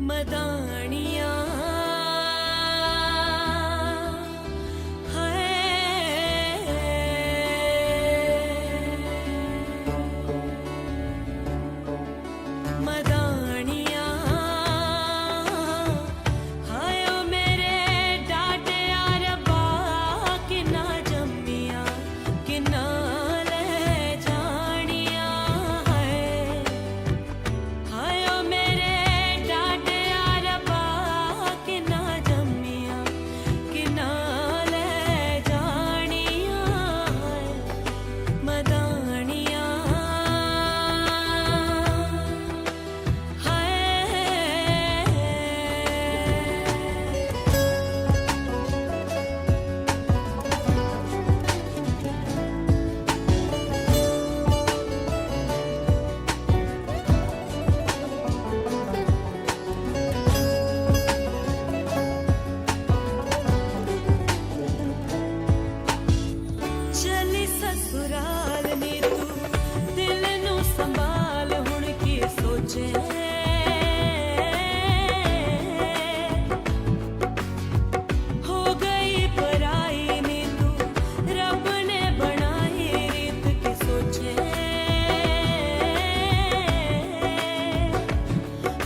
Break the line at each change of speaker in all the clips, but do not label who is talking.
मदानिया मदानिया हायो मेरे डाटे यार बा कि ना जम्मिया कि ना ले जानिया है हायो मेरे डाटे यार बा कि ना जम्मिया कि ना ले जानिया है मदानिया चली ससुराल नी तू दिल नू संभाल हुण की सोचे हो गई पराई नी तू रब ने बनाई रीत की सोचे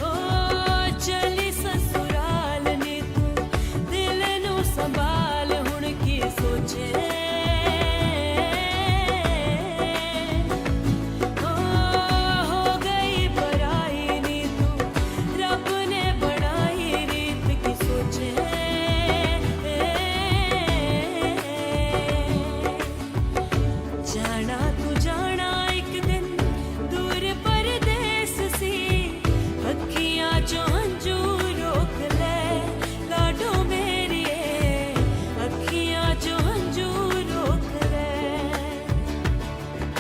ओ चली ससुराल नी तू दिल नू संभाल हुण की सोचे जाना तू जाना एक दिन दूर परदेस सी अखियां चो हंजू रोक ले लाडो मेरिए अखियां चो हंजू रोक ले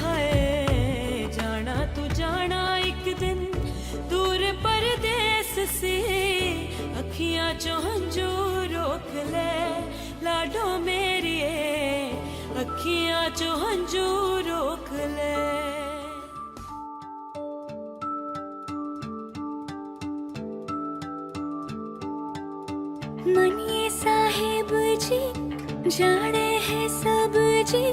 हाय जाना तू जाना एक दिन दूर परदेस सी अखियां चो हंजू रोक ले लाडो मेरिए अखियां चो हंजू रोक ले
मनिए साहेब जी जाने हैं सब जी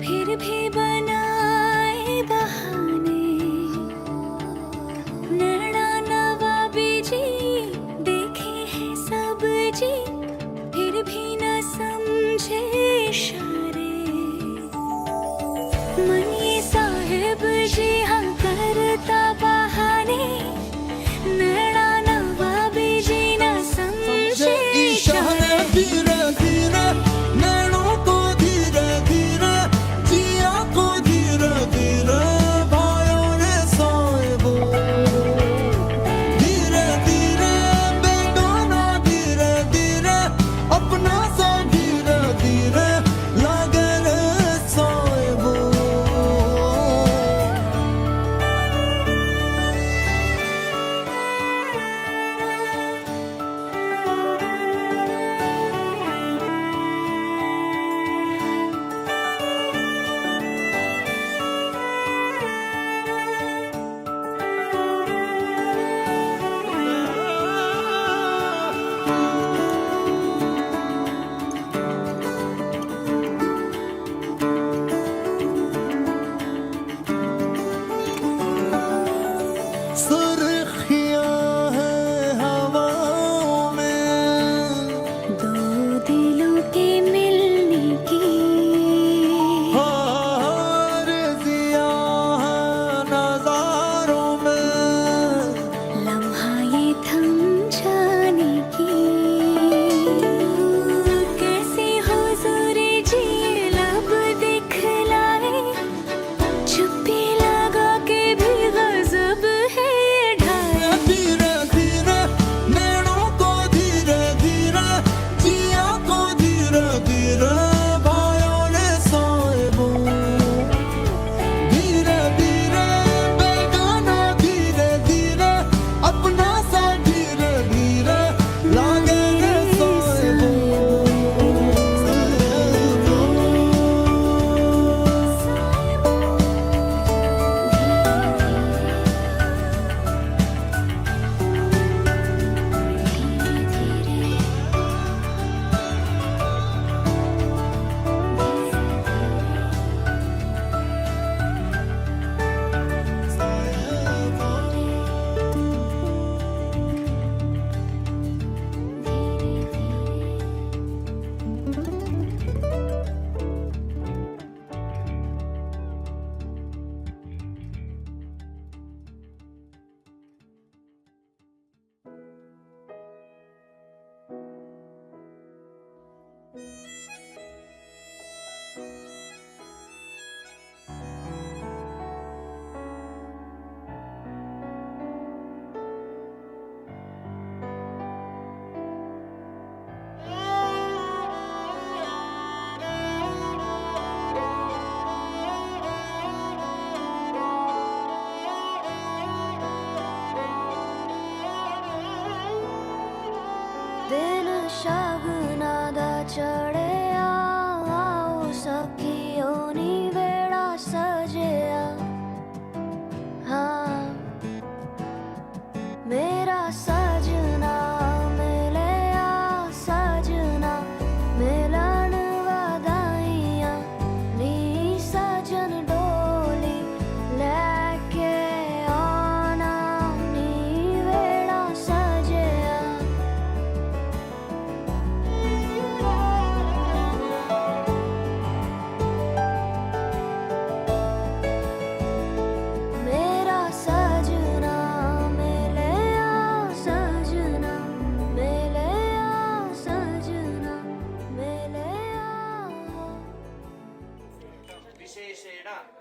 फिर भी बनाए बहाने नैना नवाबी जी देखे हैं सब जी फिर भी न समझे इशारे मनिए साहेब जी हम करता बहाने नैना नवाबी जी न समझे
इशारे धीरे धीरे नैनों को धीरे धीरे जिया को धीरे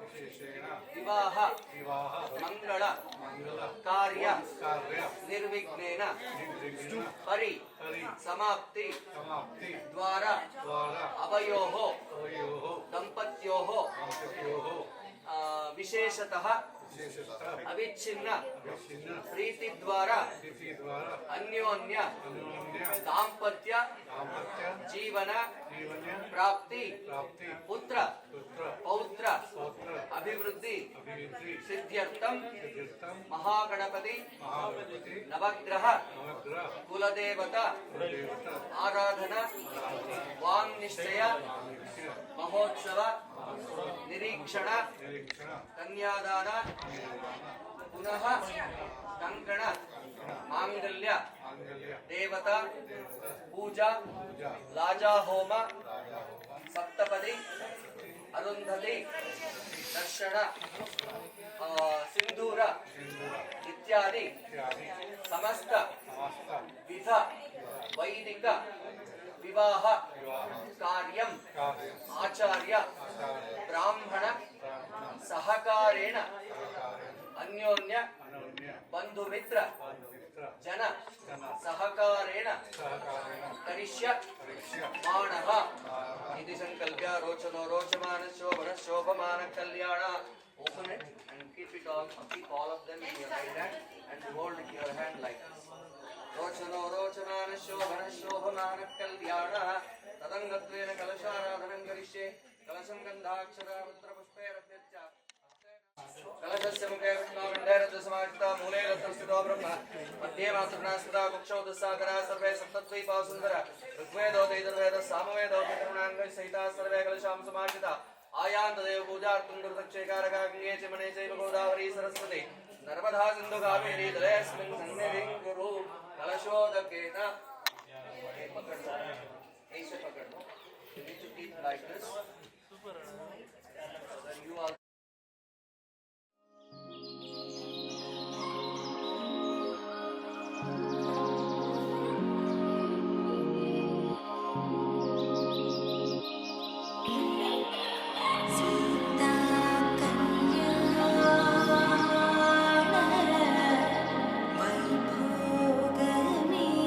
विशेषेण
विवाह
विवाह
मंगल
मंगल
कार्य
कार्य
निर्विघ्नेन
निर्विघ्न
परि
परि
समाप्ति
समाप्ति
द्वारा
द्वारा
अवयोः
अवयोः
दंपत्योः
दंपत्योः
विशेषतः
विशेषतः
अविच्छिन्न
विच्छिन्न
प्रीति द्वारा
तिथि द्वारा
अन्योन्य
अन्योन्य
दाम्पत्य
दाम्पत्य
जीवन
जीवन
प्राप्ति
प्राप्ति
पुत्र
पुत्र
पौत्र
पौत्र
अभिवृद्धि
अभिवृद्धि
सिद्ध्यर्थम
सिद्ध्यर्थम
महागणपति
महागणपति
नवग्रह
नवग्रह
कुलदेवता
कुलदेवता
आराधना वांग निश्चय महोत्सव निरीक्षण
निरीक्षण
कन्यादान पुनः कंकण मांगल्य
मांगल्य
देवता पूजा
पूजा
लाजा होम
राजा होम
सप्तपदी अरुंधति दर्शन सिंदूर
सिंदूर
इत्यादि
इत्यादि
समस्त
समस्त
विध वैदिक विवाह
विवाह
कार्यम
कार्य
आचार्य
आचार्य
ब्राह्मण
ब्राह्मण
सहकारेण
सहकार्य
अन्योन्य
अनन्य
बंधुमित्र
मित्र
जन
जन
सहकारेण
सहकारेण
करिष्यमाणः
करिष्य
इति संकल्प्य रोचनो रोचमान शोभन शोभमान कल्याण open it and keep all of them in your right hand and hold it in your hand like this रोचनो Rochamana शोभन शोभमान कल्याण तदंगत्वेन कलशाराधनं करिष्ये कलशं गन्धाक्षरा रुद्रपुष्पैरभ्यर्च्य कलशस्य मुखे विष्णुगन्धैरद्रसमाजिता मूले रत्नस्थितो ब्रह्म मध्ये मातृनास्थिता कुक्षौ दुस्सागरा सर्वे सप्तद्वीपा सुन्दर ऋग्वेदो दैतर्वेदः सामवेदो पितॄणाङ्गैः सहिता सर्वे कलशां समाजिता आयान्तदेव पूजार्थं दुर्दक्षेकारका गङ्गे च मने चैव गोदावरी सरस्वती नर्मदा सिन्धु कावेरी जलेऽस्मिन् सन्निधिं कुरु कलशोदकेन पकड़ लो ऐसे पकड़ लो you need to keep like this so that you are
Sita कल्याण वैभोग में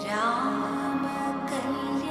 राम कल्याण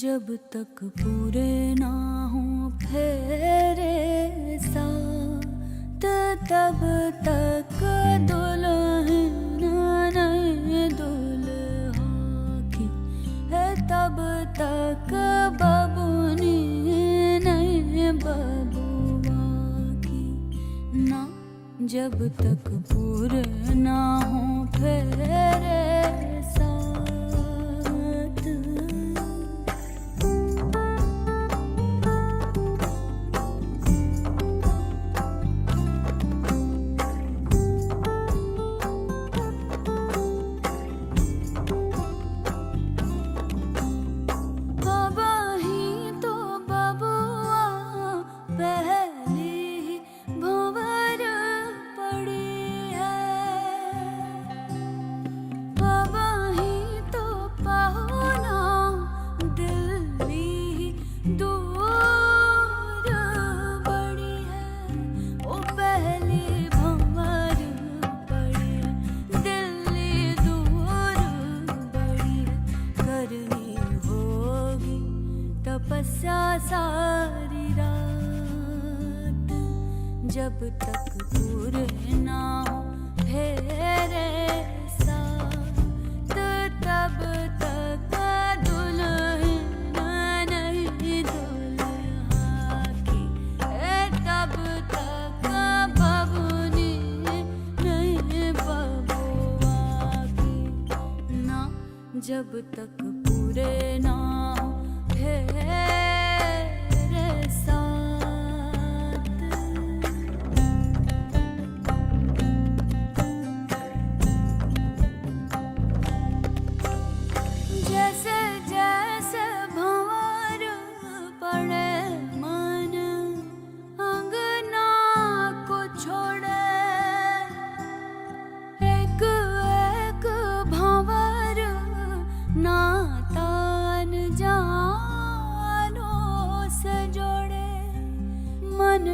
जब तक पूरे ना हो फेरे साथ, तब तक दुल्हन नहीं दुल्हा की है, तब तक बबुनी नहीं बबुआ की ना। जब तक पूरे ना हो फेरे सारी रात, जब तक पूरे ना हो फेरे साथ, तब तक दुल्हन नहीं दुल्हा की है, तब तक बबुनी नहीं बबुआ की ना। जब तक पूरे ना हो फेरे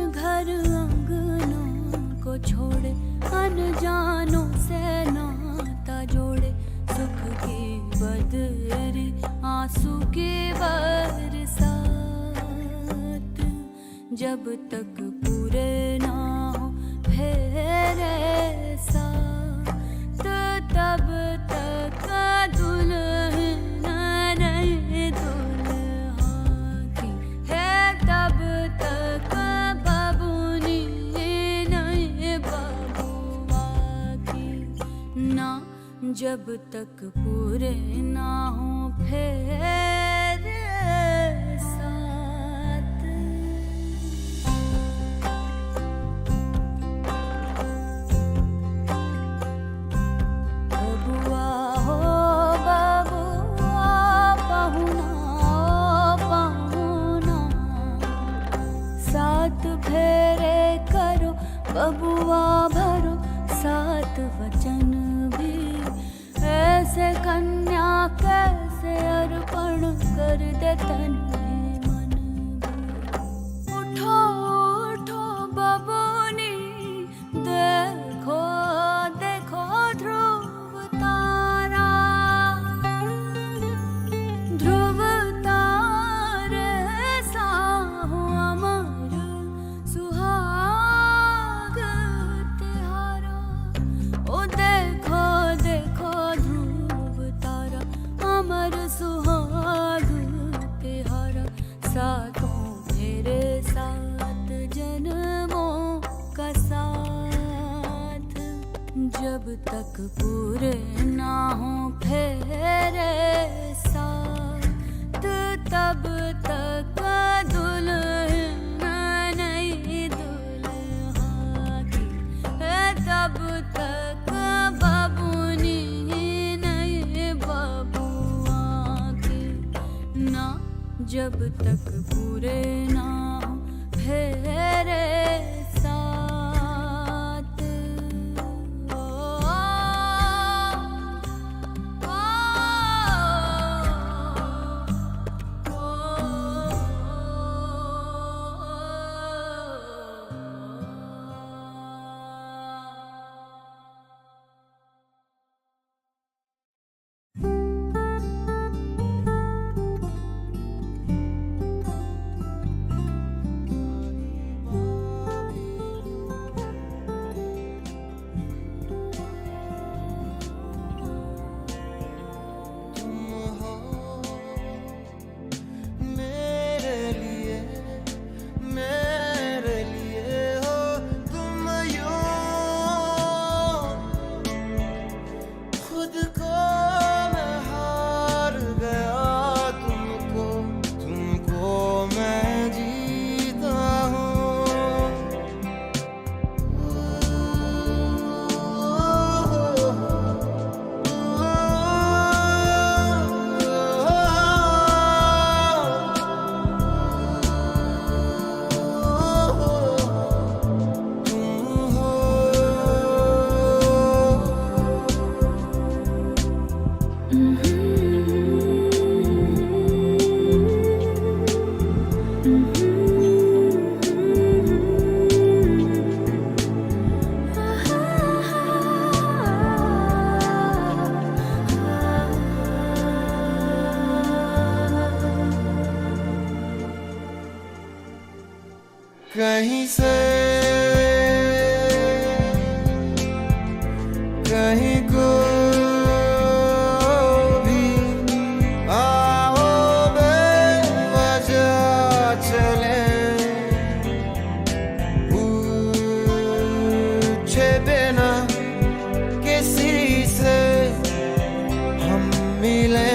घर अंगनों को छोड़े, अनजानों से नाता जोड़े, सुख की बदरी आंसू की बरसात, जब तक पूरे ना हो फेरे साथ, तब तक दुल्हन नहीं दुल्हा की है, तब तक जब तक पूरे ना हो फेरे साथ। बबुआ हो बबुआ, पहुना हो पहुना, सात फेरे करो बबुआ भरो, सात वचन ऐसे कन्या कैसे अर्पण कर दे तन मन। उठो उठो बबुनी, देखो देखो ध्रुव तारा, ध्रुव तारे साहु अमर सुहाग तिहारा। ओ देखो देखो अमर सुहाग तिहारा, सातों फेरे सात जन्मों का साथ, जब तक पूरे ना हो फेरे साथ, तब तक दुल्हन नहीं दुल्हा की है, तब तक बबुनी नहीं बबुआ की ना। जब तक पूरे ना हो फेरे साथ। ओ, ओ, ओ,
कहीं को भी आओ बेवजह चले, पूछे बिना किसी से हम मिले।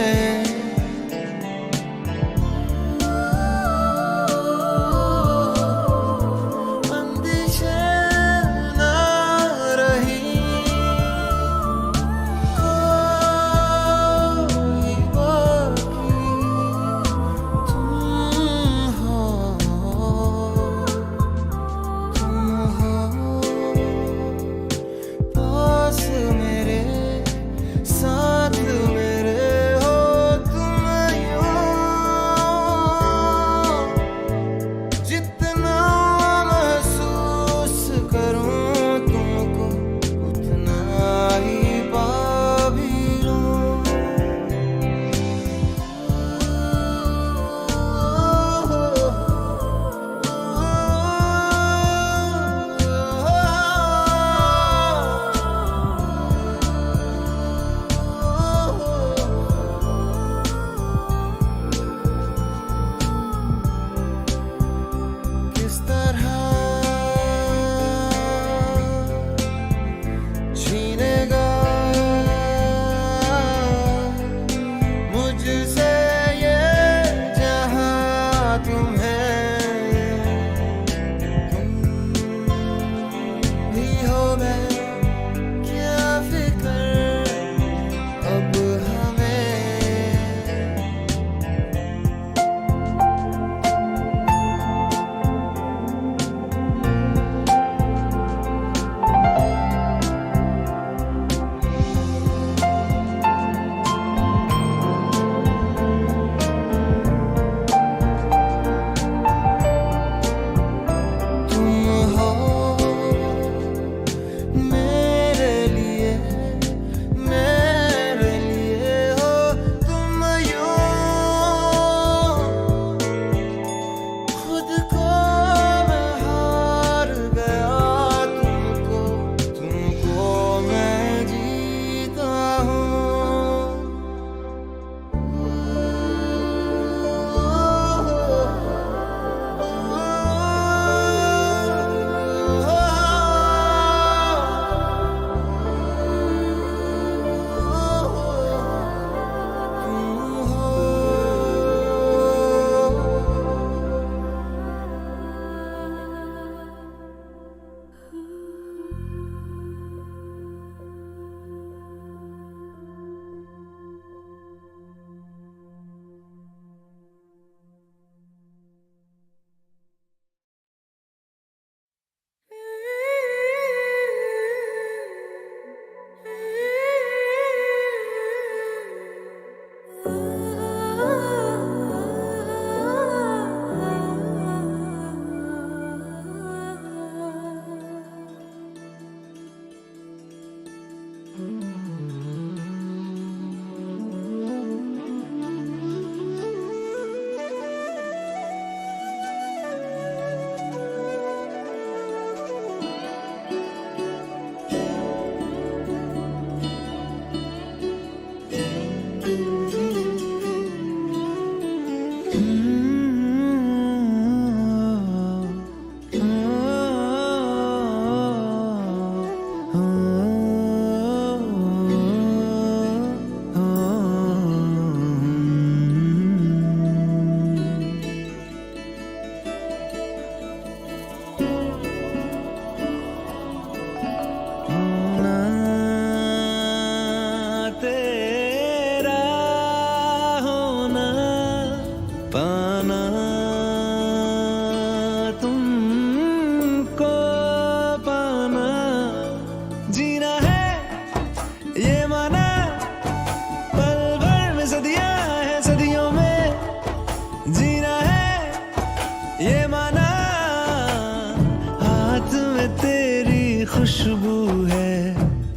खुशबू है,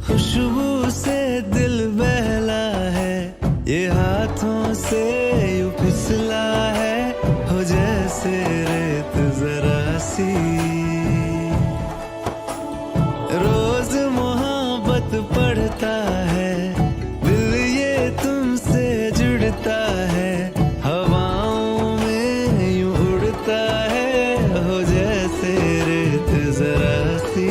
खुशबू से दिल बहला है, ये हाथों से यूं फिसला है, हो जैसे रेत जरा सी। रोज मोहब्बत पढ़ते बढ़ता है, दिल ये तुमसे जुड़ता है, हवाओं में यूं उड़ता है, हो जैसे रेत जरा सी।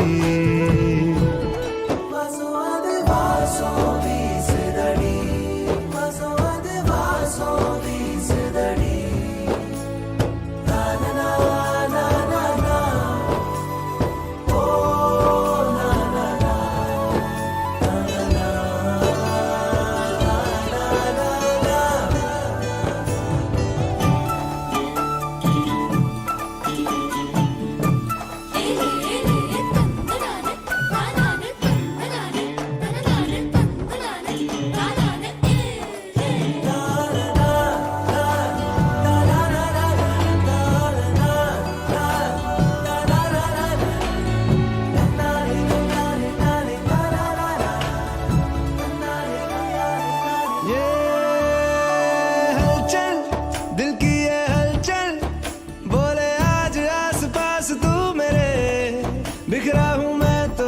बिखरा हूँ मैं तो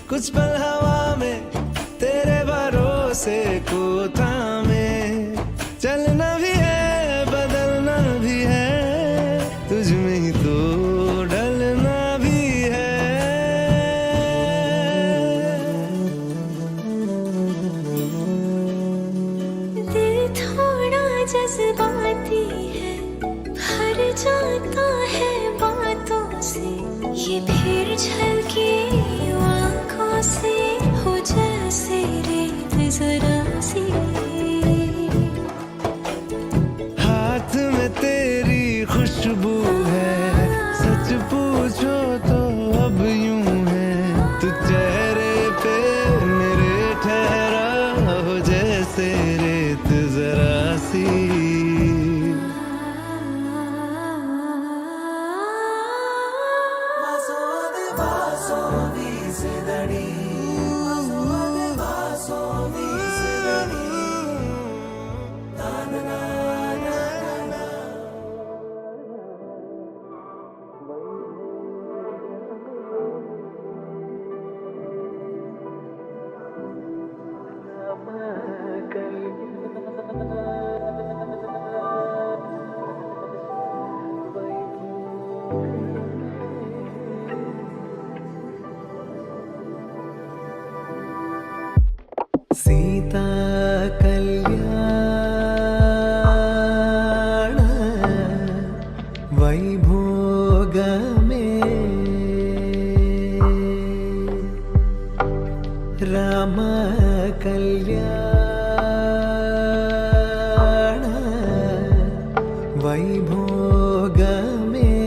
कुछ पल हवा में, तेरे भरोसे को थामे, चलना भी है बदलना भी है, तुझ में ही तो ढलना भी है।
दिल थोड़ा जज्बाती है, भर जाता है बातों से, ये फिर झलके आँखों से, हो जैसे रेत जरा सी।
हाथ में तेरी खुशबू है, सच पूछो तो अब यूं है, तू चेहरे पे मेरे ठहरा, हो जैसे रेत जरा सी। सीता कल्याण वैभोग में, राम कल्याण वैभोग में,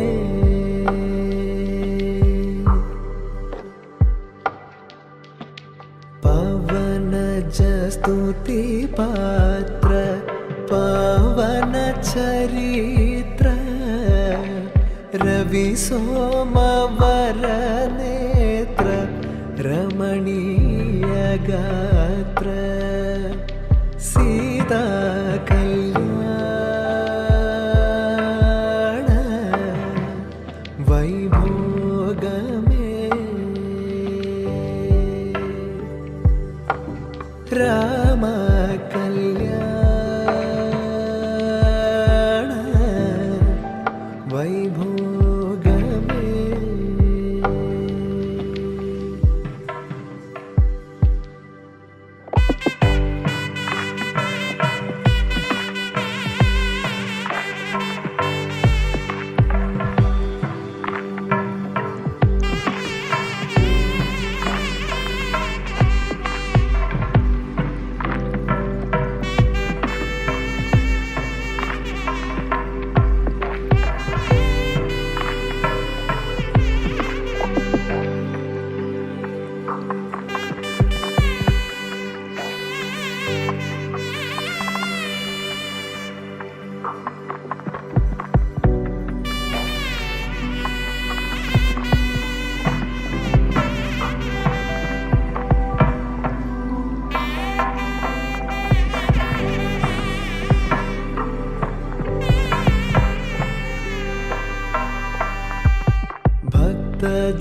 पवन स्तुति पात्र पवन चरित्र, रवि सोमवर नेत्र, रमणीय गात्र, सीता कल्याण वैभोग में, राम कल्याण वैभोग में।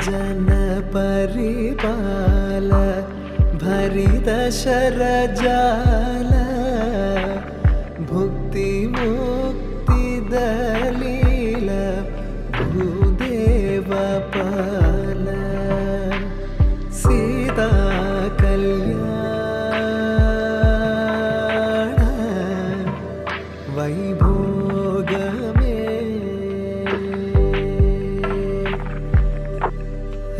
जन परिपाल भर हरिदशरजाल भुक्ति मुक्ति दलील भूदेव पाल सीता कल्याण वैभोग में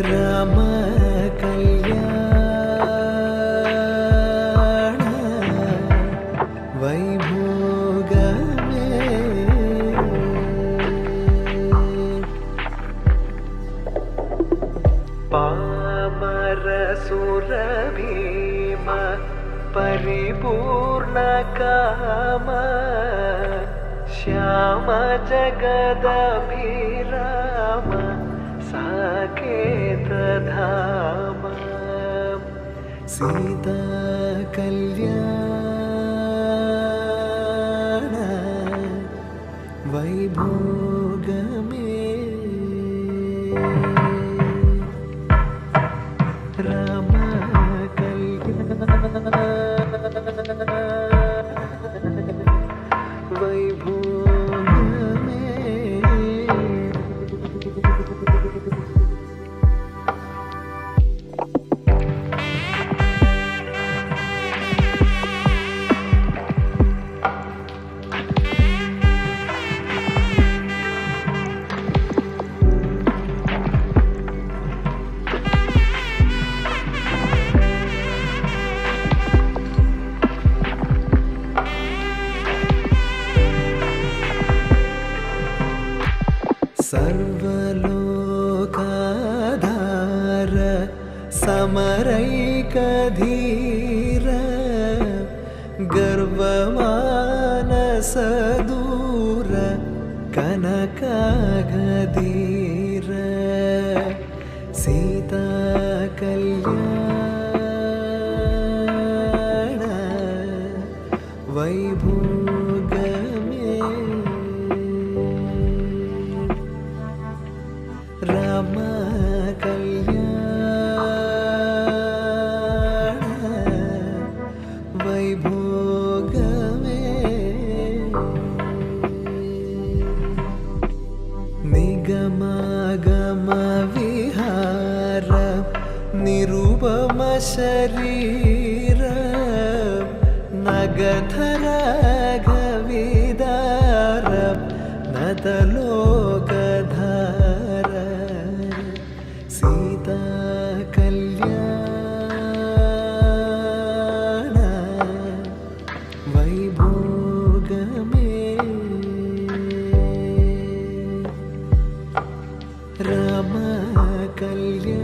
राम कल्याण वैभोग में पामर सुर भीम परिपूर्ण काम श्याम जगदभिराम साकेत धाम सीता कल्याण वैभोग में राम कल्याण वैभोग में सर्वलोकाधार समरैकधीर गर्वमानस दूर कनकागधीर सीता कल्याण वैभोग में राम कल्याण वैभोग में निगमागम विहार निरुपम शरीर नगधर गविदार नतलोकधार सीता कल्याण वैभोग में राम कल्याण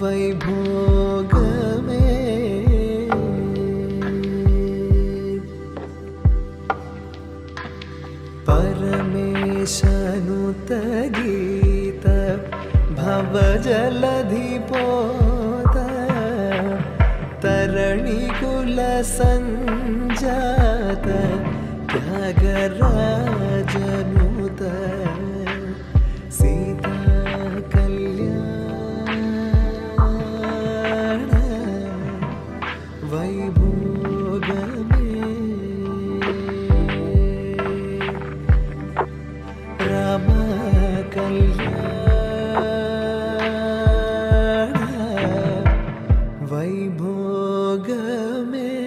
वैभोग में परमेशनुत गीत भव जलधिपोत तरणी कुल संजात त्यागराजनुत सीता कल्याण वैभोग में राम कल्याण वैभोग में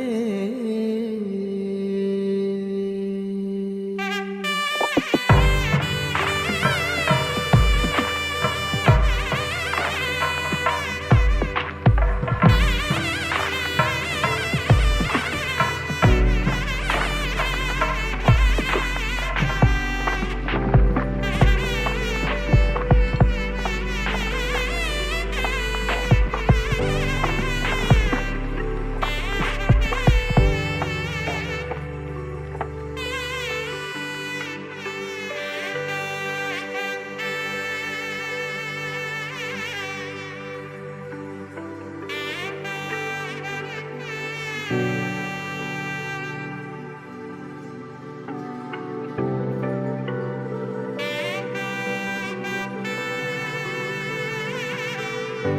सीता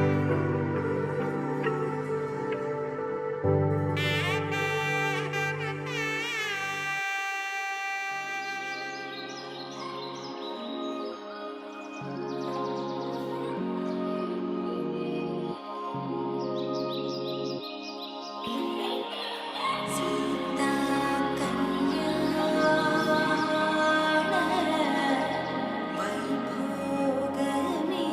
कल्याण वैभोगमे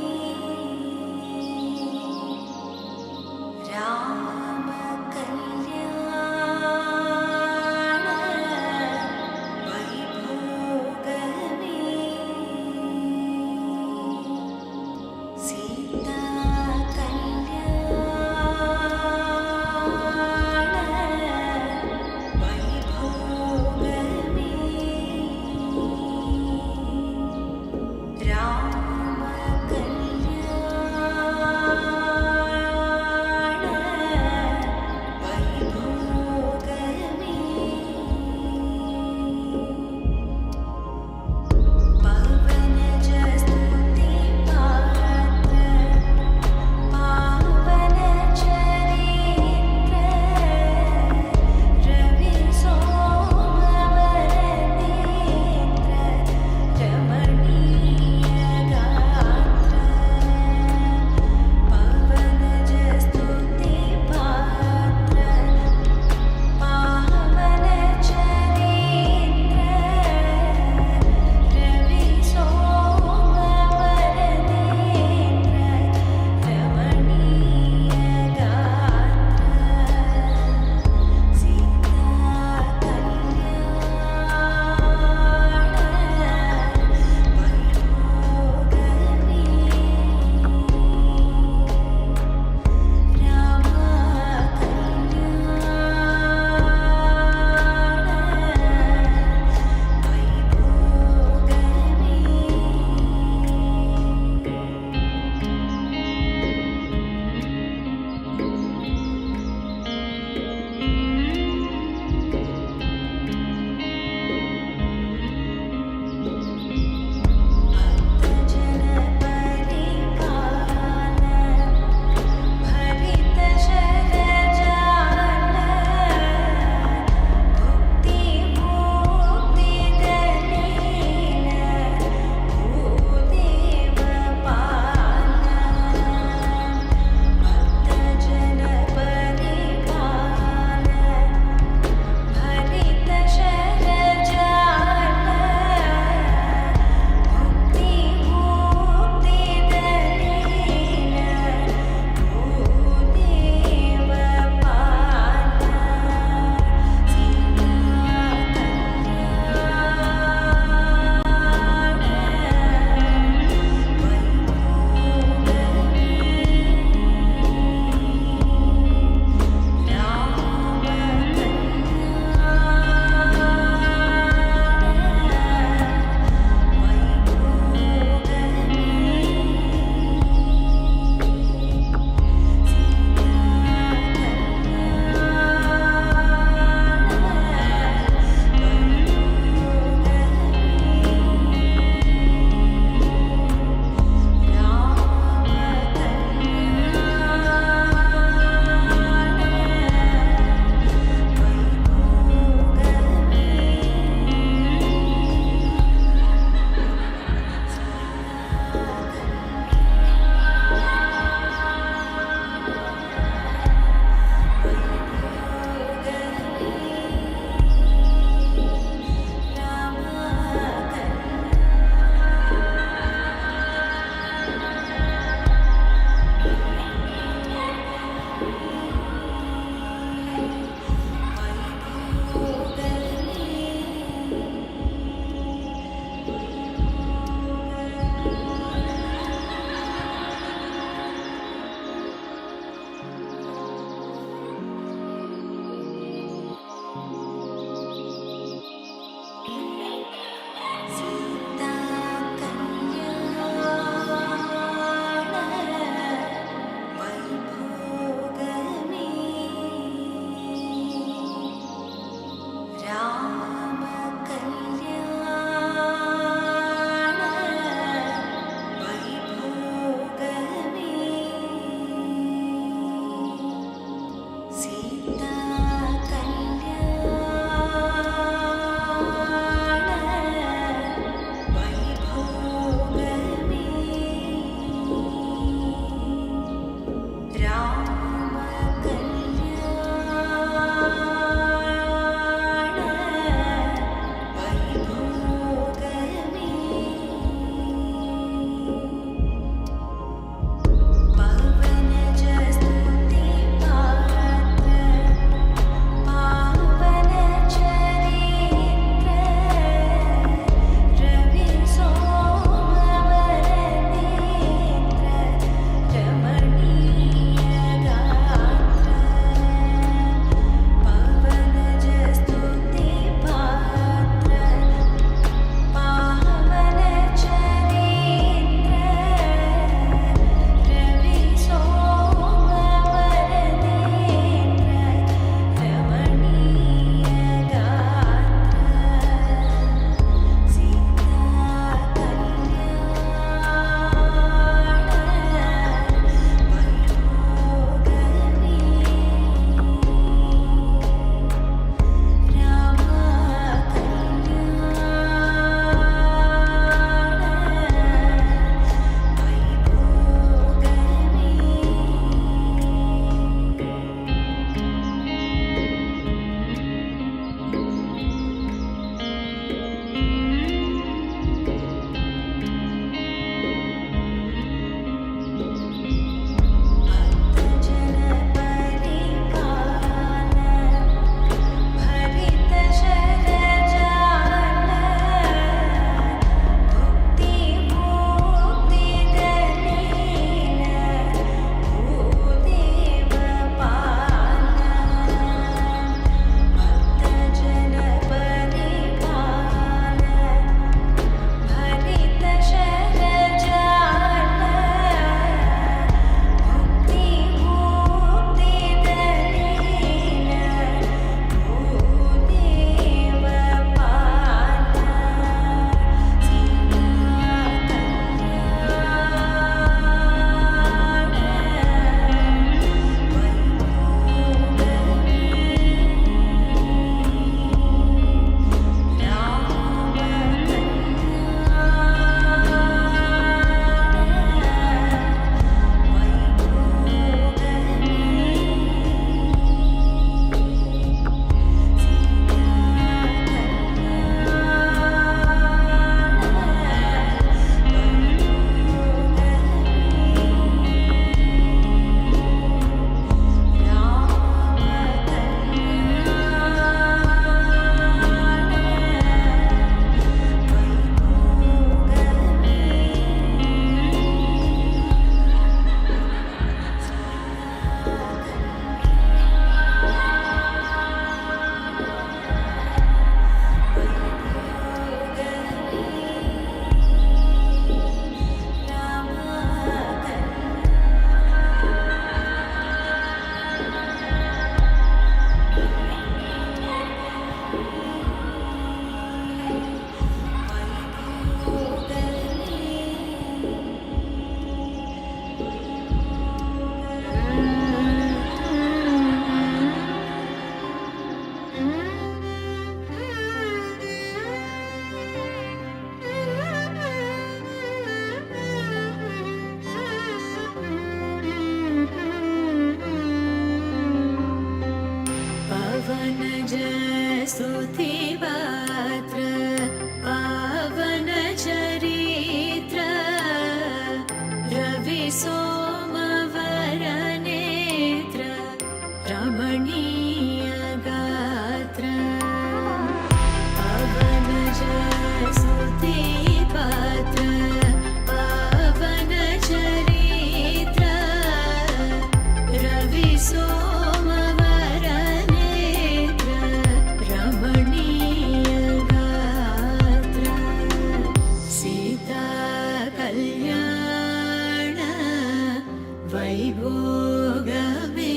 वैभोगमे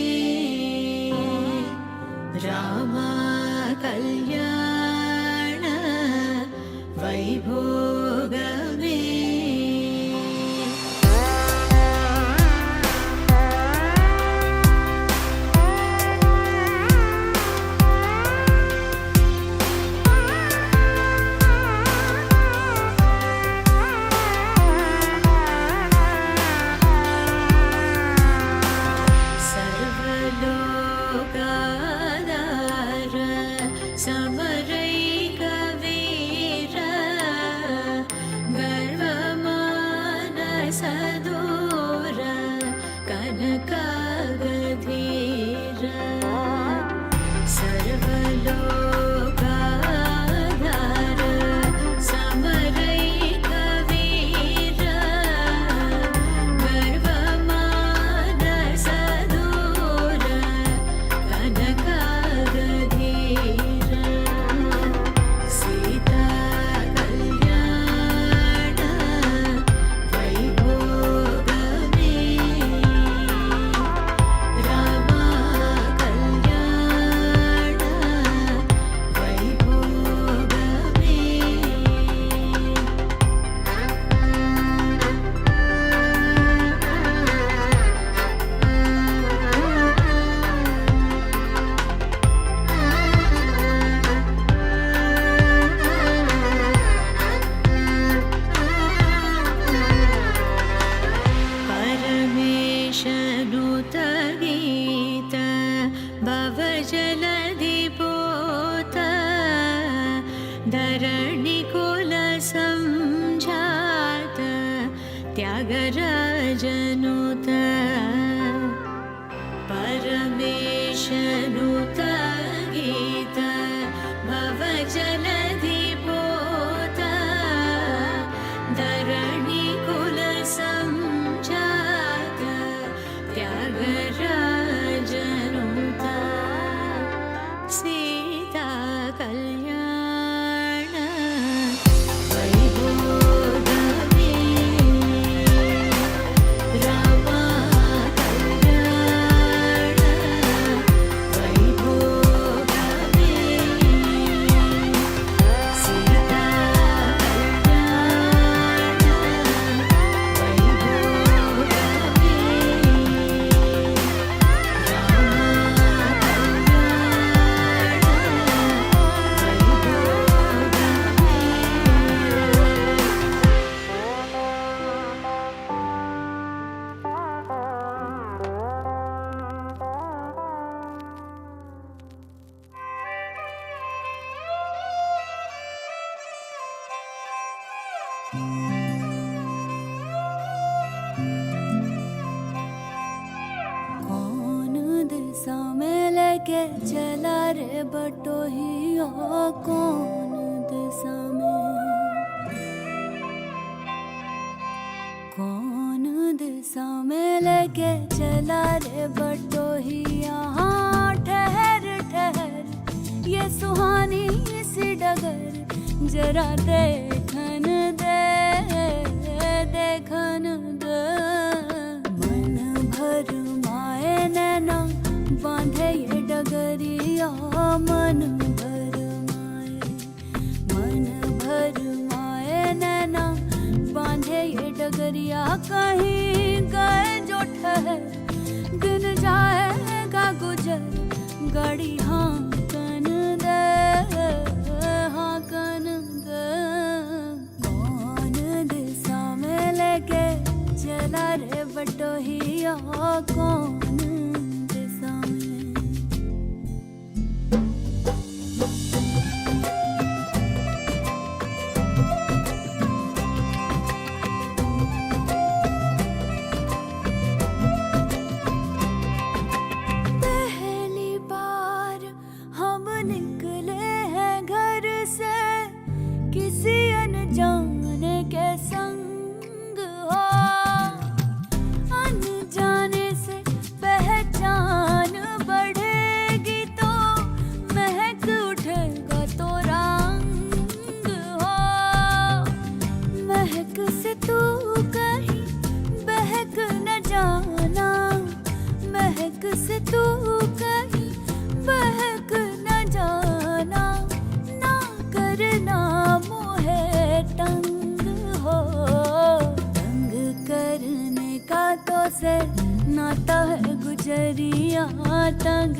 रामा कल्याण वैभोगमे सर्वलोकाधार समरैकवीर गर्वमानसदूर कनकागधीर सर्वलोकाधार समरैकवीर गर्वमानसदूर कनकागधीर सीता कल्याण वैभोगमे रामा कल्याण वैभोगमे परमेशनुत गीत भवजलधिपोत धरणिकुल संजात त्यागराजनुत परमेशनुत गीत भवजलधिपोत धरणिकुल संजात त्यागराजनुत सीता कल्याण वैभोगमे रामा कल्याण वैभोगमे सीता कौन दिशा में लेके चला रे बटोहिया कौन दिशा में कौन दिशा में लेके चला रे बटोहिया हाँ ठहर ठहर ये सुहानी सी डगर जरा देखन दे देखन दे मन भर माए नैना बांधे ये डगरिया मन भर माए नैना बांधे ये डगरिया कहीं गए जो ठहर दिन जाएगा गुजर गाड़ी हाँ कन दे कौन दिशा में लेके चला रे बटोहिया कौन दिशा में पहली बार हम निकले हैं घर से किसी अनजाने के संग हो अनजाने से तू कहीं बहक न जाना, ना करना मोहे तंग हो। तंग करने का तो से नाता है गुजरिया, तंग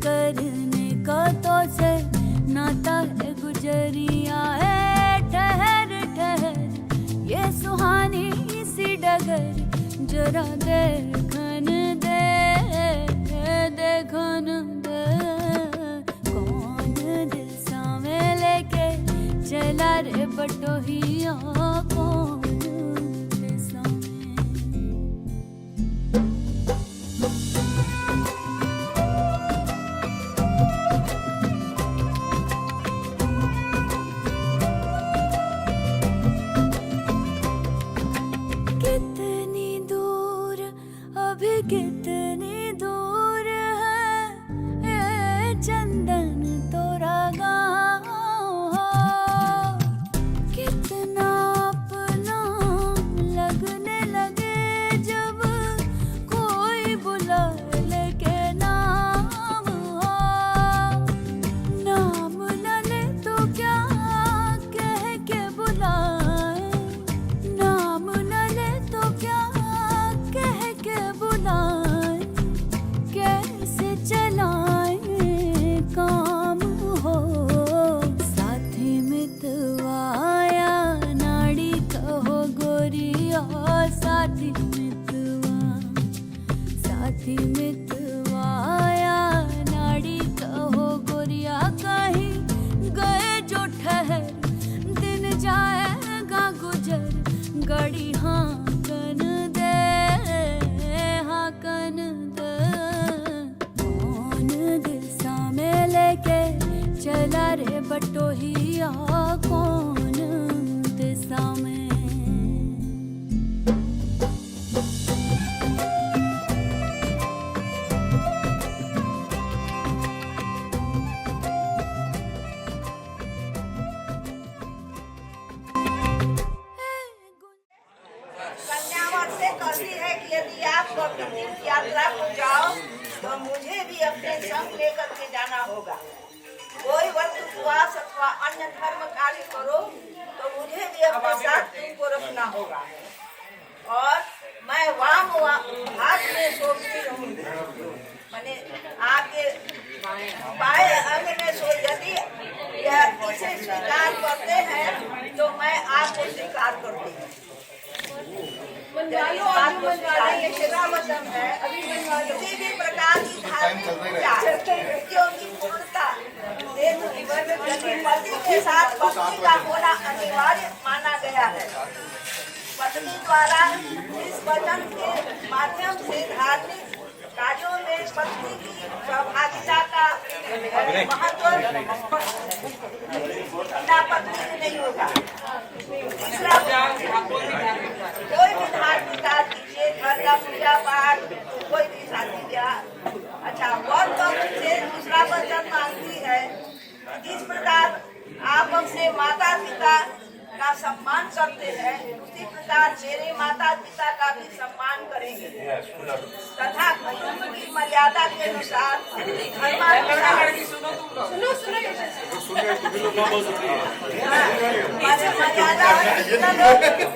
करने का तो से नाता है गुजरिया है। ठहर ठहर ये सुहानी सी डगर जरा देखन दे, देखन दे। कौन दिल सामे लेके चला रे बटोहिया, कौन दिल सामे। कितनी दूर अभी कितनी दूर है ए चंदन तोरा गाँव। कितना अपना लगने लगे जब कोई बुला लेके नाम हो। नाम न ले तो क्या कह के बुलाए, नाम न ले तो क्या कह के बुलाए। कैसे चलाए काम हो, साथी मितवाया नाड़ी कहो गोरिया। साथी मितवाया नाड़ी कहो गोरिया। कहीं गए जो ठहर दिन जाएगा गुजर, गड़ी हाँकन दे, हाँकन दे। कौन दिल सामे लेके चला रे बटोहिया, कौन दिल सामे।
कन्यावर से कहती है कि यदि आप कभी तीर्थ यात्रा को जाओ तो मुझे भी अपने संग लेकर के जाना होगा। कोई व्रत उपवास अथवा अन्य धर्म कार्य करो तो मुझे भी अपने साथ तुमको रखना होगा। और मैं वाम हाथ में सोती रहूंगी, मैंने आगे बाएं अंग में सो। यदि यह इसे स्वीकार करते हैं तो मैं आपको स्वीकार करती हूँ। किसी भी प्रकार की धार्मिक पूजा की पूर्णता पति के साथ पत्नी का होना अनिवार्य माना गया है। पत्नी द्वारा इस वचन के माध्यम से धार्मिक कार्यों में पत्नी की सहभागिता का महत्व बिना पत्नी से नहीं होगा। तीसरा, कोई भी धार्मिक कार्य कीजिए, घर का पूजा पाठ, कोई भी शादी ब्याह। अच्छा, वर पक्ष से दूसरा वचन मांगती है, जिस प्रकार आप अपने माता पिता का सम्मान करते हैं उसी प्रकार मेरे माता पिता का भी सम्मान करेंगे तथा कुटुंब की मर्यादा के अनुसार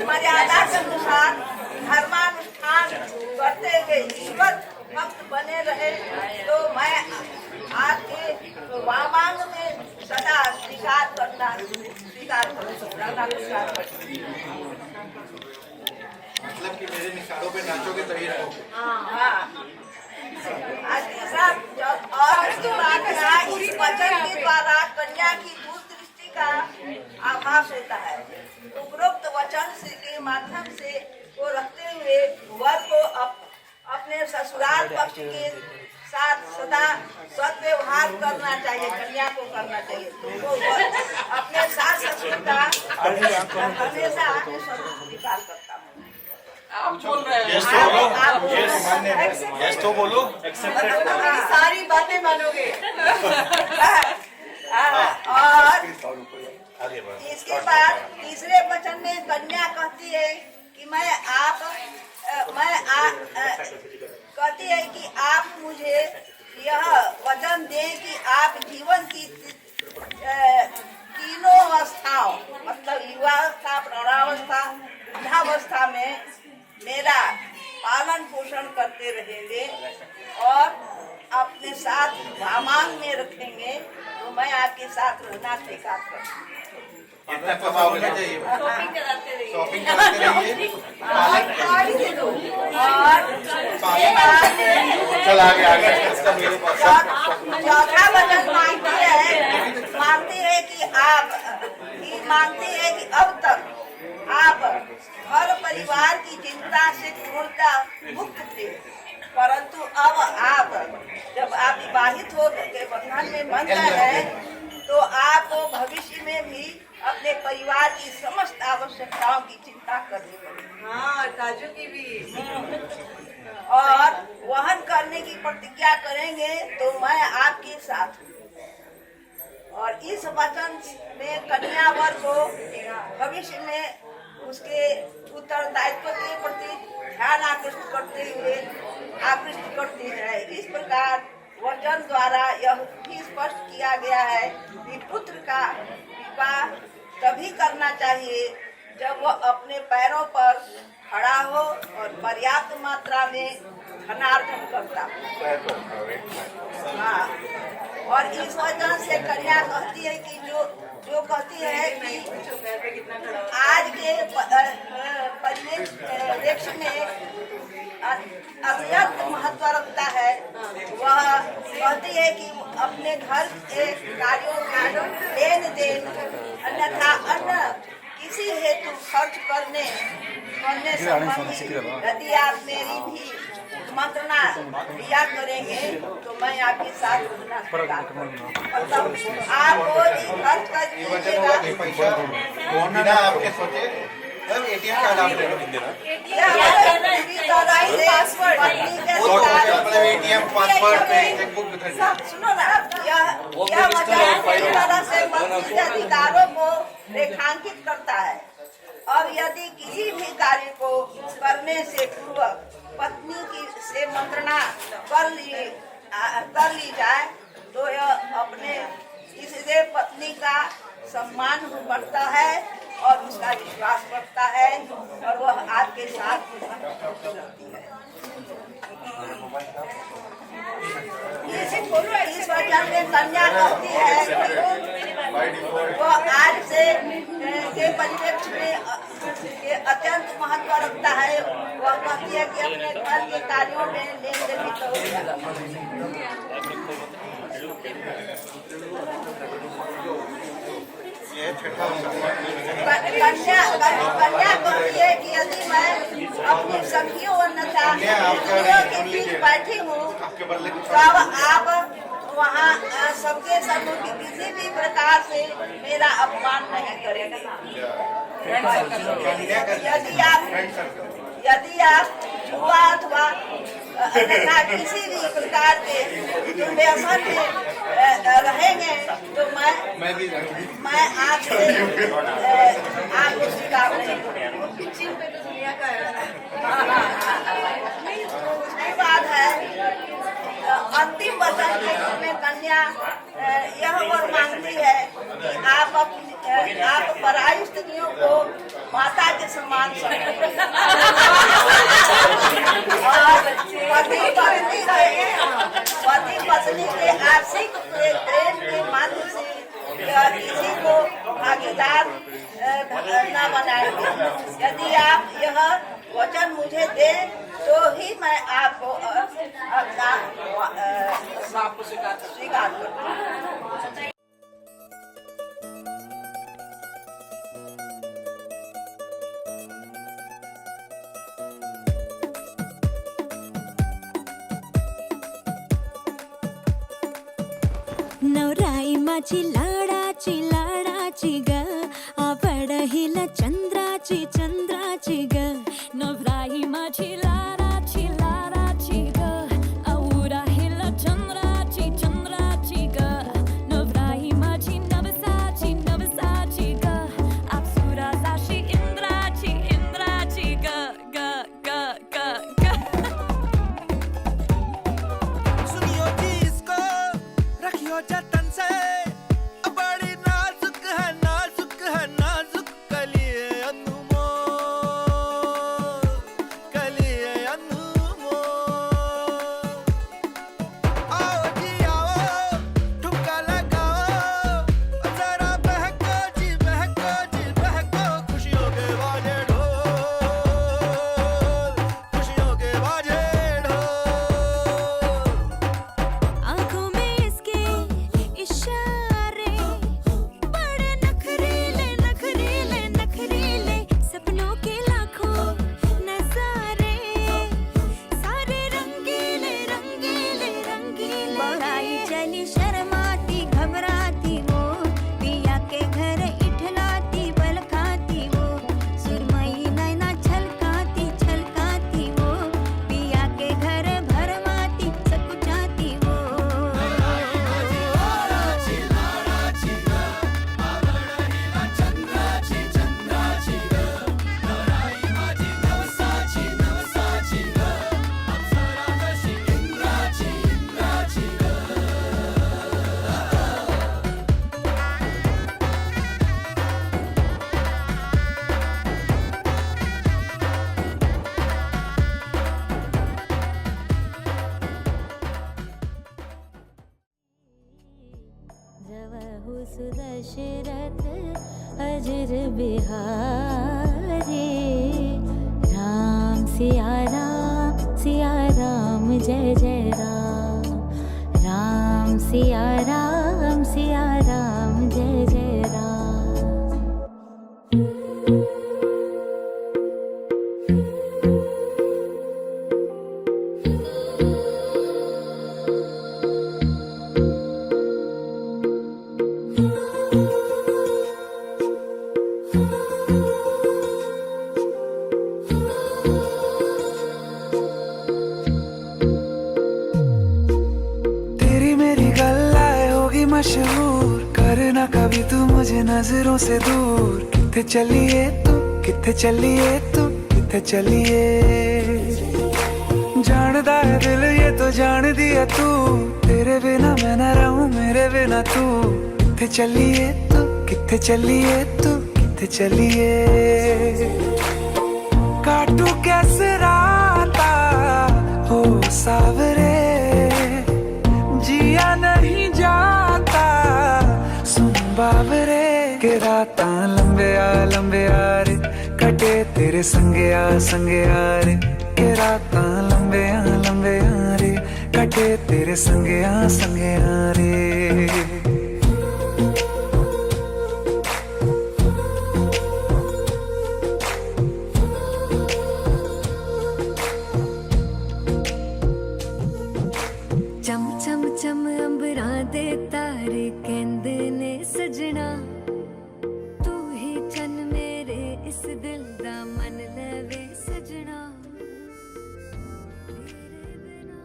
मर्यादा के अनुसार धर्मानुष्ठान करते हुए ईश्वर भक्त बने रहे तो मैं आपके वामांग में सदा स्वीकार करना
मतलब कि मेरे निशानों पे नाचोगे तभी रहोगे।
और इस वचन के द्वारा कन्या की दूरदृष्टि का आभास होता है। उपरोक्त वचन के माध्यम से को रखते हुए वर को अपने ससुराल पक्ष के साथ सदा सद्व्यवहार करना चाहिए, कन्या को करना चाहिए। तो अपने सास ससुर का हमेशा स्वीकार करता हूँ।
आप बोल रहे हैं,
यस तो बोलो।
सारी बातें मानोगे। और इसके बाद तीसरे वचन में कन्या कहती है कि मैं कहती है कि आप मुझे यह वचन दें कि आप जीवन की तीनों अवस्थाओं मतलब युवावस्था, प्रौढ़ावस्था, वृद्धावस्था में मेरा पालन पोषण करते रहेंगे और अपने साथ भामांग में रखेंगे, तो मैं आपके साथ रहना स्वीकार करूँगी।
इतना कमाओगे ना चाहिए
शॉपिंग कराते रहिए,
शॉपिंग कराते रहिए
गाड़ी दे दो और
चल आगे इसका मेरे पास
चौथा वचन मांगती है कि मांगती है कि अब तक आप घर परिवार की चिंता से पूर्णतः मुक्त थे, परंतु अब आप जब आप विवाहित हो के बंधन में बंध गए हैं तो आपको भविष्य में भी अपने परिवार की समस्त आवश्यकताओं की चिंता करनी पड़ेगी। हाँ, काजू की भी और वहन करने की प्रतिज्ञा करेंगे तो मैं आपके साथ हूँ। और इस वचन में कन्या वर को भविष्य में उसके उत्तरदायित्व के प्रति ध्यान आकृष्ट करती है। इस प्रकार वचन द्वारा यह भी स्पष्ट किया गया है कि पुत्र का विवाह तभी करना चाहिए जब वह अपने पैरों पर खड़ा हो और पर्याप्त मात्रा में धनार्जन करता हो। हाँ, और इस वजह से कन्या कहती है कि जो कहती है कि आज के परिवेश में अत्यंत महत्व रखता है, वह कहती है कि अपने घर के कार्यों में लेन देन अन्यथा अन्य किसी हेतु खर्च करने संबंधी यदि आप मेरी भी मंत्रणा दिया करेंगे तो मैं आपके साथ रहना स्वीकार करूंगा। मतलब आपको खर्च कर दीजिएगा
पैसा बिना आपके सोचे एटीएम कार्ड आप ले लो एटीएम पासवर्ड चेकबुक
सुनो ना, यह तरह से मंत्री के अधिकारों को रेखांकित करता है। और यदि किसी भी कार्य को करने से पूर्व पत्नी की से मंत्रणा कर ली जाए तो यह अपने इससे पत्नी का सम्मान बढ़ता है और उसका विश्वास बढ़ता है और वह आपके साथ रहती है। इस वचन में कन्या कहती है वह आज से के परिवेश में अत्यंत महत्व रखता है। वह कहती है कि अपने घर के कार्यों में लेन देन भी कन्या कहती है कि यदि मैं अपनी सखियों अन्यथा के बीच बैठी हूँ तब आप वहाँ सबके सम्मुख किसी भी प्रकार से मेरा अपमान नहीं करेंगे। यदि आप जुआ अथवा अन्यथा किसी भी प्रकार के व्यसन में रहेंगे तो मैं आपसे आपको स्वीकार नहीं करूँगी। उसके बाद है अंतिम वचन के रूप में कन्या यह वर मांगती है कि आप पराई स्त्रियों को माता के समान समझें और पति पत्नी के आपसी प्रेम के माध्यम से किसी को भागीदार न बनाएंगे। यदि आप यह वचन मुझे दें तो ही मैं आपको स्वीकार करूँगा।
नवराई माझी लाडाची ग आवडहिला चंद्राची ग नवराई माझी लाडाची ग आवडहिला चंद्राची ग नवराई माझी नवसाची ग अप्सरासाशी इंद्राची ग ग ग ग ग सुदशरथ अजर बिहारी राम सिया राम जय जय राम राम सिया राम जय जय राम।
तेरी मेरी गल्लाए होगी मशहूर, करना कभी तू मुझे नजरों से दूर। किथे चलिए तू, किथे चलिए तू, किथे चलिए। जानदा है दिल ये तो जान दिया तू, तेरे बिना मैं न रहूं मेरे बिना तू। किथे चलिए तू, किथे चलिए तू, किथे चलिए। काटू कैसे राता हो सावरे, जिया नहीं जाता सुन बाबरे। के रातां लंबे आ रे, कटे तेरे संगे आ रे। के रातां लंबे आ रे, कटे तेरे संगे आ रे।
चम चम चम अंबरां दे तारे कहंदे ने सजना, तू ही चन मेरे इस दिल दा मन लवे सजना। तेरे बिना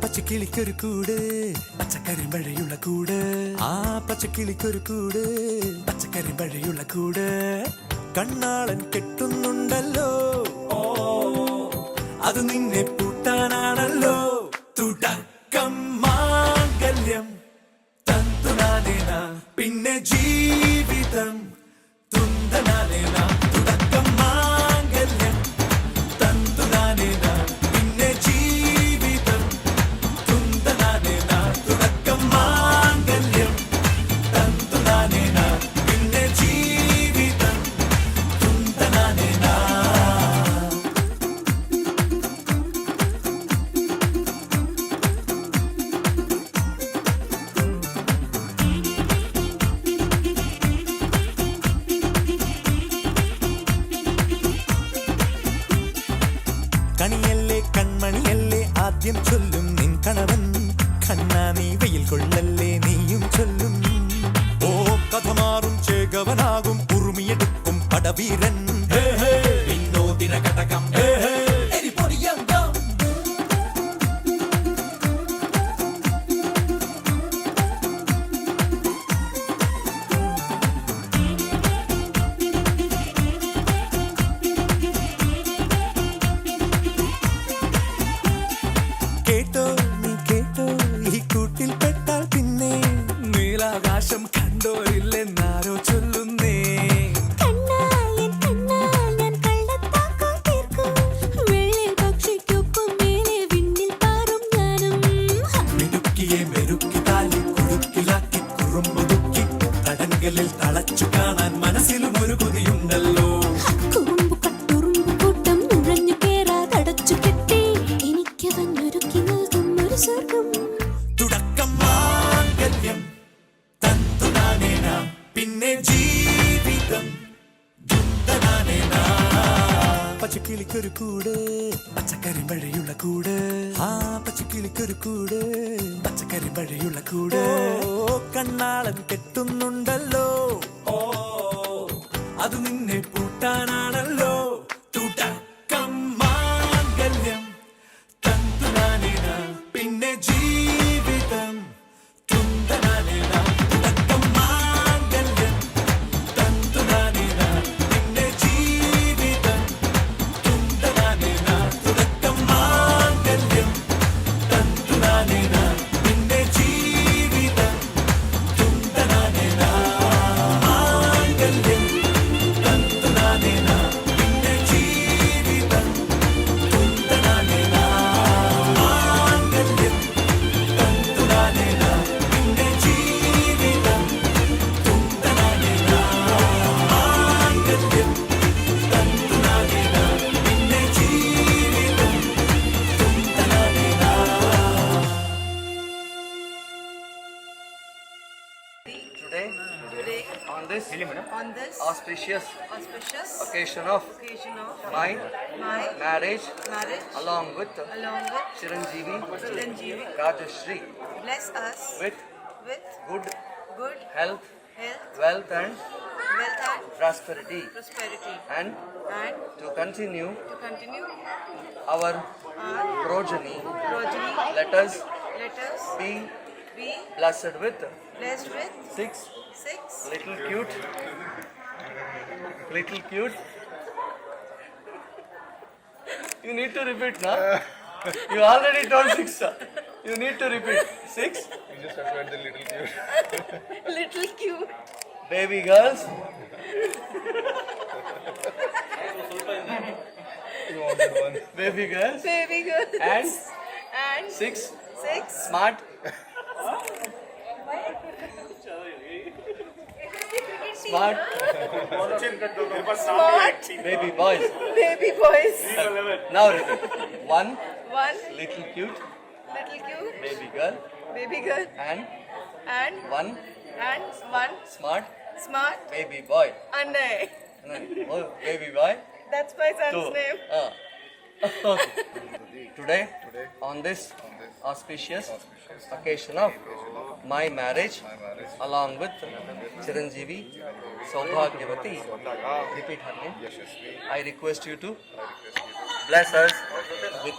പച്ചക്കിളിക്കൊരു കൂട് പച്ചക്കറി മഴയുള്ള കൂട്, ആ പച്ചക്കിളിക്കൊരു കൂട് പച്ചക്കറി മഴയുള്ള കൂട്. കണ്ണാളൻ കെട്ടുന്നുണ്ടല്ലോ, അത് നിന്നെ പൂട്ടാനാണല്ലോ. തുടക്കം മാംഗല്യം തന്തുനാനേന, പിന്നെ ജീവിതം തുന്തനാനേന. തുടക്കം മാംഗല്യം തന്തുനാനേന, പിന്നെ ജീവിതം തുന്തനാനേന. തുടക്കം മാംഗല്യം തന്തുനാനേന, പിന്നെ ജീവിതം തുന്തനാനേന. കണിയല്ലേ കൺമണിയല്ലേ ആദ്യം ചൊല്ലും നിൻ കണവൻ, കണ്ണാ നീ വെയിൽ കൊള്ളല്ലേ നീയും ചൊല്ലും. ഓ കഥ മാറും ചേകവനാകും ഉറുമിയെടുക്കും പടവീരൻ. വിനോദിന ഘടകം എരിപൊടിയങ്കം. കേട്ടോ നീ കേട്ടോ, ഈ കൂട്ടിൽ പെട്ടാൽ പിന്നെ നീലാകാശം കണ്ടോരില്ലെന്നാരോ ചൊല്ലുന്നേ. മിടുക്കിയെ മെരുക്കി താലി കുടുക്കിലാക്കി കുറുമ്പുതുക്കി തടങ്കലിൽ തളച്ചു കാണാൻ മനസ്സിലും ഒരു കൊതിയുണ്ടല്ലോ. തുടക്കം മാംഗല്യം തന്തുനാനേന, പിന്നെ ജീവിതം തുന്തനാനേന. പച്ചക്കിളിക്കൊരു കൂട് പച്ചക്കറി മഴയുള്ള കൂട്, ആ പച്ചക്കിളിക്കൊരു കൂട് പച്ചക്കറി മഴയുള്ള കൂട്. കണ്ണാളൻ കെട്ടുന്നുണ്ടല്ലോ, അത് നിന്നെ പൂട്ടാനാണല്ലോ. തുടക്കം മാംഗല്യം തന്തുനാനേന, പിന്നെ ജീവിതം തുന്തനാനേന. തുടക്കം മാംഗല്യം തന്തുനാനേന, പിന്നെ ജീവിതം തുന്തനാനേന. തുടക്കം മാംഗല്യം തന്തുനാനേന, പിന്നെ ജീവിതം
this auspicious
auspicious
occasion of
occasion of
my
my
marriage
marriage
along with
Chiranjeevi
Rajashri
bless us
with
with
good
good
health,
health,
wealth and
wealth and
prosperity,
prosperity,
and
and
to continue
to continue
our
our
progeny.
progeny.
Let us
Let us
be
be
blessed with
blessed with
6
six
little cute. You need to repeat, na? You already told 6. You need to repeat 6
little cute
baby girls. Baby girls
baby girls
and
and
6
six
smart smart
smart
baby boys.
baby boys.
Now repeat. 1
One
little cute
little cute
baby girl
baby girl
and
and
1
one
smart
smart
baby boy.
Anay.
Oh, baby boy.
That's my son's
2.
name.
Today, on this auspicious occasion of my marriage, along with Chiranjeevi Saubhagyavati, repeat her name. I request you to bless us with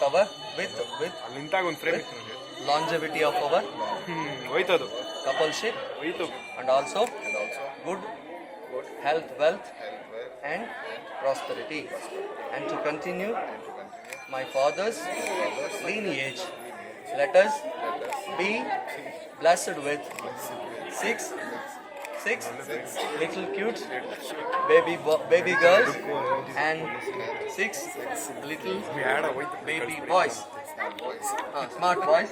longevity of our coupleship and also good health, wealth and prosperity, and to continue my father's lineage. Let us be blessed with six little cute baby girls and 6 little baby boys. Smart boys.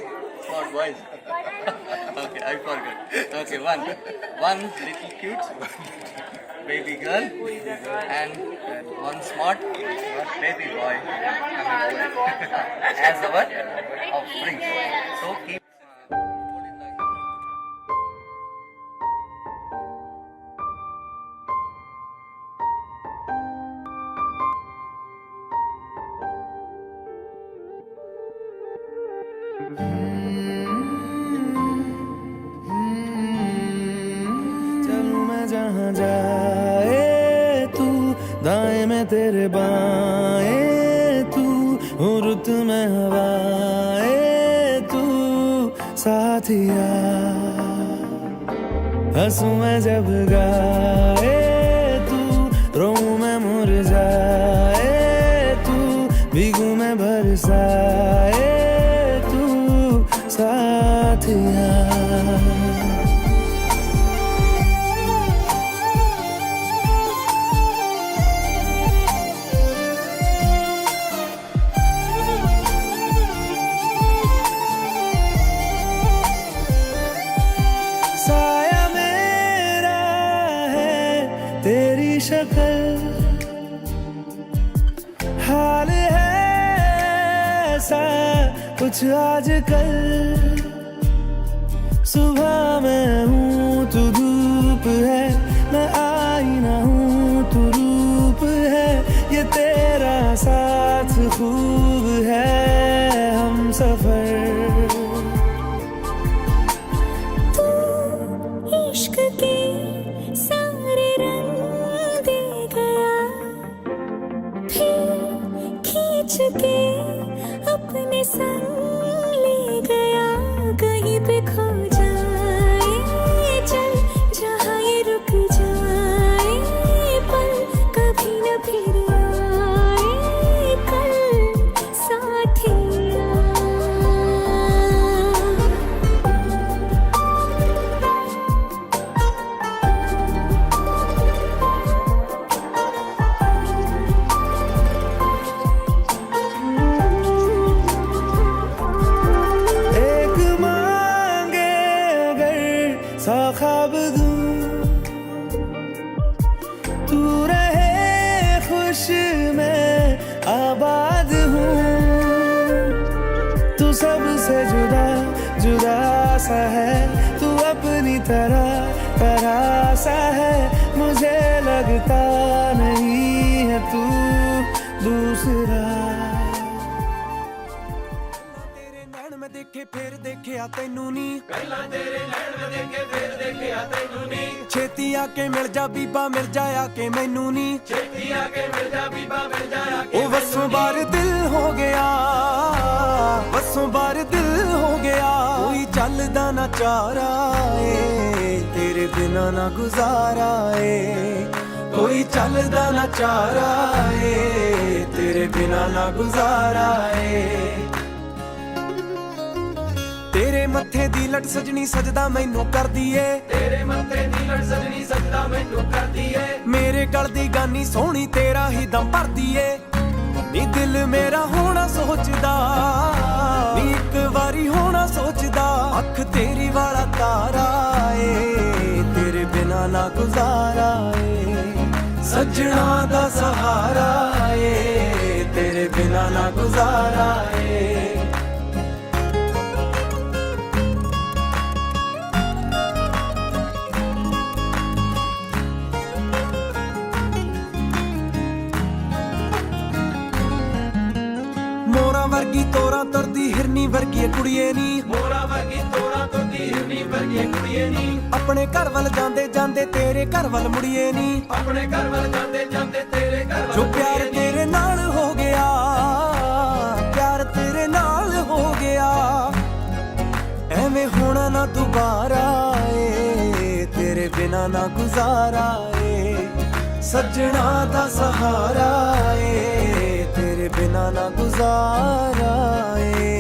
Okay, I forgot. Okay, one little cute baby girl and 1 smart baby boy as our offspring. So keep.
चलूं मैं जहाँ जाए तू, दाएं में तेरे बाएं तू, हूँ रुत में हवाएं तू साथिया। हंसूं मैं जब गाए तू, रोऊं मैं मुरझाए तू, भीगूं मैं बरसाए तू साथिया। साया मेरा है तेरी शक्ल, हाल है ऐसा कुछ आजकल। सुबह मैं हूँ तू धूप है, मैं आईना हूँ तू रूप है, ये तेरा साथ खूब है हम सफर।
इश्क के सारे रंग दे गया, फिर खींच के अपने संग ले गया। कहीं पे खो जाए चल, जहाँ ये रुक जाए पल, कभी न फिर आए कल साथिया।
एक मांगे अगर 100 ख्वाब दूं, तू रहे खुश मैं आबाद हूँ। तू सबसे जुदा जुदा सा है, तू अपनी तरह सा है। लगता नहीं है तू दूसरा। तेरे नैन में देखे फिर देखिया तैनू नी, पहला तेरे नैन में देखे फिर देखिया तैनू नी। छेती आके मिल जा बीबा मिल जा आके मैनू नी, छेती आके मिल जा बीबा मिल जा आके। ओ बसों बार दिल हो गया, बसों बार दिल हो गया। कोई चलदा ना चारा ए, तेरे बिना ना गुजारा ए। कोई चलदा ना चारा ए, तेरे बिना ना गुजारा ए। तेरे मत्थे दी लट सजनी सजदा मैनू कर दिए, तेरे मत्थे दी लट सजनी सजदा मैनू कर दिए। मेरे गल दी गानी सोहनी तेरा ही दम भर दिए। नी दिल मेरा होना सोचदा, नी एक वारी होना सोचदा। अख तेरी वाला तारा ए, तेरे बिना ना गुजारा ए। सजना दा सहारा ए, तेरे बिना ना गुजारा ए। मोरा वर्गी तोरा तुरदी हिरनी वर्गी कुड़िए नी, मोरा वर्गी तोरा तुरदी हिरनी वर्गी कुड़िए नी। अपने घर वल जांदे जांदे तेरे घर वल मुड़िए नी, अपने घर वल जांदे जांदे तेरे घर वल। जो प्यार तेरे नाल हो गया, प्यार तेरे नाल हो गया। एवें होना ना दोबारा ए, तेरे बिना ना गुजारा ए। सजना दा सहारा ए, तेरे बिना ना गुजारा ए।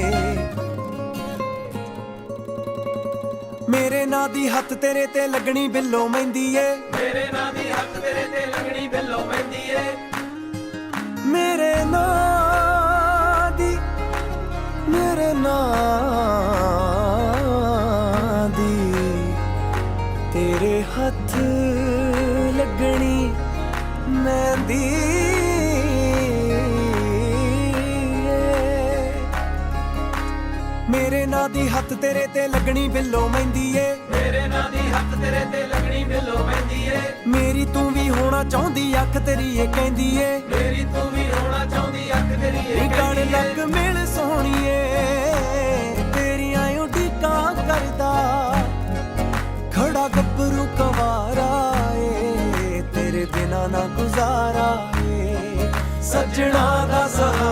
मेरे ना दी हत्थ तेरे ते लगनी बिल्लो मेहंदी ए, मेरे ना दी हत्थ तेरे ते लगनी बिल्लो मेहंदी ए। मेरे ना दी, मेरे ना दी तेरे हत्थ लगनी मेहंदी। मेरे ना दी हत्थ तेरे ते लगनी बिल्लो मेहंदी ए, मेरे ना दी हत्थ तेरे ते लगनी बिल्लो मेहंदी ए। मेरी तू भी होना चाहती अख तेरी ए कहंदी ए, मेरी तू भी होना चाहती अख तेरी ए। गल लग मिल सोहणीए तेरियां उडीकां करदा। खड़ा गब्बरू कवारा ए, तेरे बिना ना गुजारा ए। सजना दा सहारा